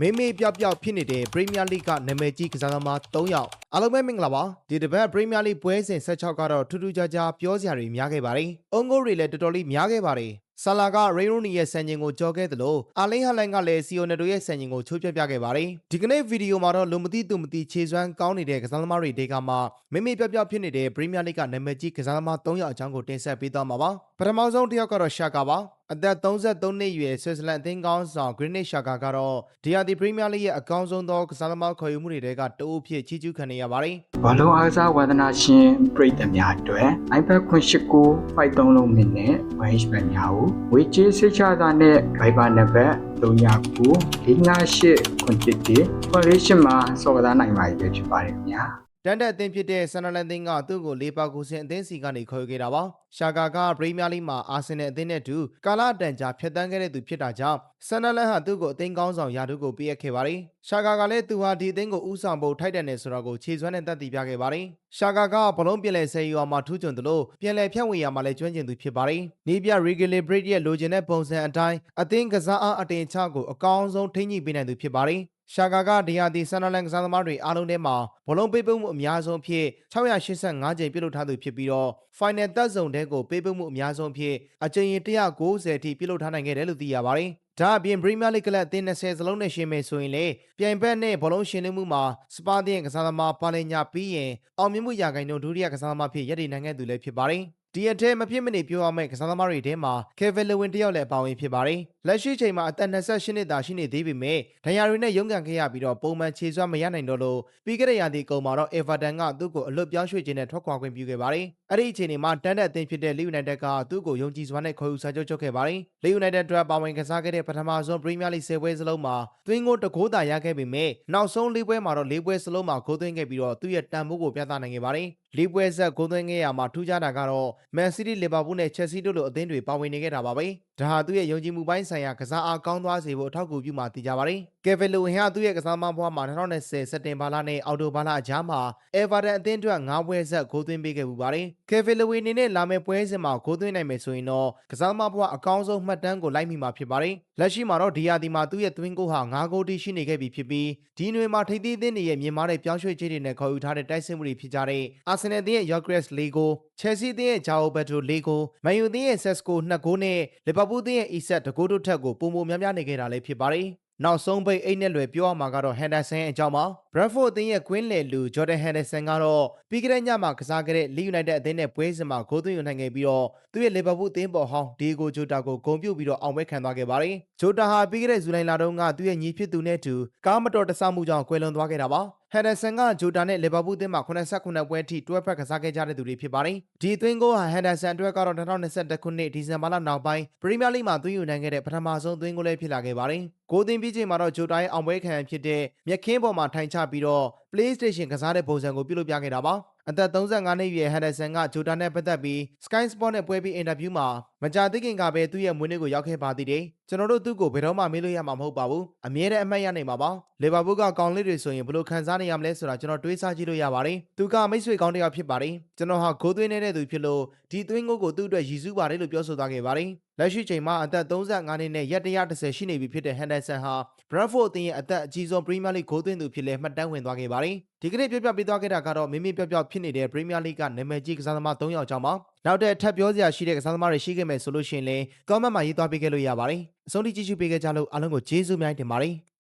မေမေပြောက်ပြောက်ဖြစ်နေတဲ့ Premier League ကနာမည်ကြီးကစားသမား3ယောက်အားလုံးပဲမင်္ဂလာပါဒီတစ်ပတ် Premier League ပွဲစဉ်16ကတော့ထူးထူးခြားခြားပြောစရာတွေများခဲ့ပါတယ်။အုံးကိုတွေလည်းတော်တော်လေးများခဲ့ပါတယ်။ဆာလာကရေရိုနီရဲ့စံချိန်ကိုကြော်ခဲ့သလိုအာလင်းဟလန်ကလည်းစီယိုနယ်တိုရဲ့စံချိန်ကိုချိုးပြပြခဲ့ပါတယ်။ဒီကနေ့ဗီဒီယိုမှာတော့လူမသိသူမသိခြေစွမ်းကောင်းနေတဲ့ကစားသမားတွေတေကမှမေမေပြောက်ပြောက်ဖြစ်နေတဲ့ Premier League ကနာမည်ကြီးကစားသမား3ယောက်အကြောင်းကိုတင်ဆက်ပေးသွားမှာပါ။ပထမဆုံးတစ်ယောက်ကတော့ရှာကာပါအသက်33နှစ်အရွယ်ဆွစ်ဇာလန်အသင်းကောင်းဆောင် Granit Xhaka ကတော့ဒီယာဒီ Premier League ရဲ့အကောင်းဆုံးသောကစားသမားခေါ်ယူမှုတွေကတအိုးဖြစ်ချီးကျူးခံနေရပါတယ်။ဘောလုံးအားကစားဝါသနာရှင်ပရိသတ်များအတွက် iPad 989 5.3 လုံးမြင့်နဲ့ 1HP များကိုဝေချေးစိတ်ချတာနဲ့ Viber နံပါတ်399 558 911 Coalition မှာစော်ကားနိုင်ပါပြီဖြစ်ပါတယ်ခင်ဗျာ။တန်တဲ့အသင်းဖြစ်တဲ့ဆန်နလန်အသင်းကသူ့ကိုလေပါကူစင်အသင်းစီကနေခေါ်ယူခဲ့တာပါ။ရှာကာကပရီးမီးယားလိမှာအာဆင်နယ်အသင်းနဲ့တူကာလအတန်ကြာဖျက်ဆီးခဲ့တဲ့သူဖြစ်တာကြောင့်ဆန်နလန်ဟာသူ့ကိုအသင်းကောင်းဆောင်ရာထူးကိုပေးအပ်ခဲ့ပါတယ်။ရှာကာကလည်းသူဟာဒီအသင်းကိုဦးဆောင်ဖို့ထိုက်တန်တယ်ဆိုတာကိုခြေစွမ်းနဲ့သက်သေပြခဲ့ပါတယ်။ရှာကာကဘလုံးပြန်လည်ဆယ်ယူအောင်မှထူးချွန်သလိုပြန်လည်ဖြန့်ဝေရမှာလည်းကျွမ်းကျင်သူဖြစ်ပါတယ်။နီးပြရီဂီလီဘရစ်ရဲ့လိုချင်တဲ့ပုံစံအတိုင်းအသင်းကစားအားအတင်ချကိုအကောင်းဆုံးထိန်းညှိပေးနိုင်သူဖြစ်ပါတယ်။ရှာကာကဒီယာဒီဆန်နလန်ကစားသမားတွေအားလုံးထဲမှာဘလုံးပေးပို့မှုအများဆုံးဖြစ်685ကြိမ်ပြုလုပ်ထားသူဖြစ်ပြီးတော့ Final သက်စုံတဲ့ကိုပေးပို့မှုအများဆုံးဖြစ်အကြိမ်190အထိပြုလုပ်ထားနိုင်ခဲ့တယ်လို့သိရပါတယ်။ဒါအပြင် Premier League ကလပ်အသင်း20စလုံးနဲ့ရှင်မယ်ဆိုရင်လေပြိုင်ဘက်နဲ့ဘောလုံးရှင်နေမှုမှာစပါးတဲ့ကစားသမားပါလင်ညာပြီးရင်အောင်မြင်မှုရာခိုင်နှုန်းဒုတိယကစားသမားဖြစ်ရည်တည်နိုင်ခဲ့သူလည်းဖြစ်ပါတယ်။ဒီအထက်မဖြစ်မနေပြောရမယ့်ကစားသမားတွေထဲမှာကေဗင်လဝင်းတယောက်လည်းပါဝင်ဖြစ်ပါတယ်။လက်ရှိချိန်မှာအသက်28နှစ်သာရှိနေသေးပေမဲ့ဒဏ်ရာတွေနဲ့ရုန်းကန်ခဲ့ရပြီးတော့ပုံမှန်ခြေစွမ်းမရနိုင်တော့လို့ပြီးခဲ့တဲ့ရာသီကုန်မှာတော့ Everton ကသူ့ကိုအလွတ်ပြောင်းရွှေ့ခြင်းနဲ့ထွက်ခွာခွင့်ပြုခဲ့ပါတယ်။အဲ့ဒီအချိန်မှာတန်းတဲ့အသင်းဖြစ်တဲ့ Leeds United ကသူ့ကိုယုံကြည်စွာနဲ့ခေါ်ယူစာချုပ်ချုပ်ခဲ့ပါတယ်။ Leeds United အတွက်ပါဝင်ကစားခဲ့တဲ့ပထမဆုံး Premier League 10ပွဲစလုံးမှာသွင်းကိုတကိုးသာရခဲ့ပေမဲ့နောက်ဆုံး၄ပွဲမှာတော့၄ပွဲစလုံးမှာဂိုးသွင်းခဲ့ပြီးတော့သူ့ရဲ့တန်ဖိုးကိုပြသနိုင်ခဲ့ပါတယ်။၄ပွဲဆက်ဂိုးသွင်းခဲ့ရမှာထူးခြားတာကတော့ Man City, Liverpool နဲ့ Chelsea တို့လိုအသင်းတွေပါဝင်နေခဲ့တာပါပဲ။ဒါဟာသူ့ရဲ့ယုံကြည်မှုပိုင်းဆိုင်ရာကစားအားကောင်းသွားစေဖို့အထောက်အကူပြုမှာသိကြပါတယ်။ကေဗင်လိုဝင်ဟာသူ့ရဲ့ကစားသမားဘဝမှာ2020စက်တင်ဘာလနဲ့အောက်တိုဘာလအကြားမှာ Everton အသင်းအတွက်9ပွဲဆက်ဂိုးသွင်းပေးခဲ့ပူပါတယ်။ကေဗင်လိုဝင်အနေနဲ့လာမယ့်ပွဲစဉ်မှာဂိုးသွင်းနိုင်မယ်ဆိုရင်တော့ကစားသမားဘဝအကောင်းဆုံးမှတ်တမ်းကိုလိုက်မိမှာဖြစ်ပါတယ်။လက်ရှိမှာတော့ဒီယာဒီမှာသူ့ရဲ့သွင်းဂိုးဟာ9ဂိုးတိရှိနေခဲ့ပြီဖြစ်ပြီးဒီနွေမှာထိပ်သီးအသင်းတွေရဲ့မြင်မာတဲ့ပြောင်းရွှေ့ခြင်းတွေနဲ့ခေါ်ယူထားတဲ့တိုက်စစ်မှုတွေဖြစ်ကြတဲ့အာဆင်နယ်အသင်းရဲ့ Gyökeres 4ဂိုး Chelsea အသင်းရဲ့ João Pedro 4ဂိုး Man U အသင်းရဲ့ Sesko 2ဂိုးနဲ့ Liverpool အသင်းရဲ့ Isak 2ဂိုးတို့ထက်ကိုပုံများများနေခဲ့တာလည်းဖြစ်ပါတယ်။နောက်ဆုံးပိတ်အိတ်နဲ့လွယ်ပြောရမှာကတော့ Henderson ရဲ့အကြောင်းပါ။ Bradford အသင်းရဲ့ကွင်းလယ်လူ Jordan Henderson ကတော့ပြီးခဲ့တဲ့ညမှာကစားခဲ့တဲ့ Leeds United အသင်းနဲ့ပွဲစဉ်မှာဂိုးသွင်းယူနိုင်ခဲ့ပြီးတော့သူ့ရဲ့ Liverpool အသင်းပေါ်ဟောင်း Diego Jota ကိုဂုဏ်ပြုပြီးတော့အောင်ပွဲခံသွားခဲ့ပါတယ်။ Jota ဟာပြီးခဲ့တဲ့ဇူလိုင်လတုန်းကသူ့ရဲ့ညီဖြစ်သူနဲ့အတူကားမတော်တဆမှုကြောင့်ကွယ်လွန်သွားခဲ့တာပါ။ Henderson က Jota နဲ့ Liverpool အသင်းမှာ89ပွဲအထိတွဲဖက်ကစားခဲ့ကြတဲ့သူတွေဖြစ်ပါတယ်။ဒီသွင်းဂိုးဟာ Henderson အတွက်ကတော့2021ခုနှစ်ဒီဇင်ဘာလနောက်ပိုင်း Premier League မှာသွင်းယူနိုင်ခဲ့တဲ့ပထမဆုံးသွင်းဂိုးလည်းဖြစ်လာခဲ့ပါတယ်။ဂိုးသွင်းပြီးချိန်မှာတော့ Jota ရဲ့အောင်ပွဲခံဖြစ်တဲ့မြက်ခင်းပေါ်မှာထိုင်ချပြီးတော့ PlayStation ကစားတဲ့ပုံစံကိုပြုလုပ်ပြခဲ့တာပါ။အသက်35နှစ်အရွယ် Henderson က Jota နဲ့ပတ်သက်ပြီး Sky Sport နဲ့ပွဲပြီးအင်တာဗျူးမှာမကြာသေးခင်ကပဲသူ့ရဲ့မွေးနေ့ကိုရောက်ခဲ့ပါသေးတယ်။ကျွန်တော်တို့သူ့ကိုဘယ်တော့မှမေးလို့ရမှာမဟုတ်ပါဘူး။အမြဲတမ်းအမှတ်ရနိုင်မှာပါ။ Liverpool ကကောင်းလေးတွေဆိုရင်ဘယ်လိုခံစားနေရမလဲဆိုတာကျွန်တော်တွေးဆကြည့်လို့ရပါတယ်။သူကမိတ်ဆွေကောင်းတစ်ယောက်ဖြစ်ပါတယ်။ကျွန်တော်ဟာဂိုးသွင်းနေတဲ့သူဖြစ်လို့ဒီသွင်းဂိုးကိုသူ့အတွက်ရည်စူးပါတယ်လို့ပြောဆိုသွားခဲ့ပါတယ်။လက်ရှိချိန်မှာအသက်35နှစ်နဲ့ရက်110ရှိနေပြီဖြစ်တဲ့ Henderson ဟာ Bradford အသင်းရဲ့အသက်အကြီးဆုံး Premier League ဂိုးသွင်းသူဖြစ်လဲမှတ်တမ်းဝင်သွားခဲ့ပါတယ်။ဒီကနေ့ပြပြပေးသွားခဲ့တာကတော့မိမိပြောက်ပြောက်ဖြစ်နေတဲ့ Premier League ကနာမည်ကြီးကစားသမား3ယောက်အကြောင်းပါ။နောက်ထပ်ပြောစရာရှိတဲ့ကစားသမားတွေရှိခဲ့မယ်ဆိုလို့ရှိရင်လည်း comment မှာရေးသွားပေးခဲ့လို့ရပါတယ်။အဆုံးထိကြည့်ရှုပေးခဲ့ကြလို့အားလုံးကိုကျေးဇူးများတင်ပါတယ်။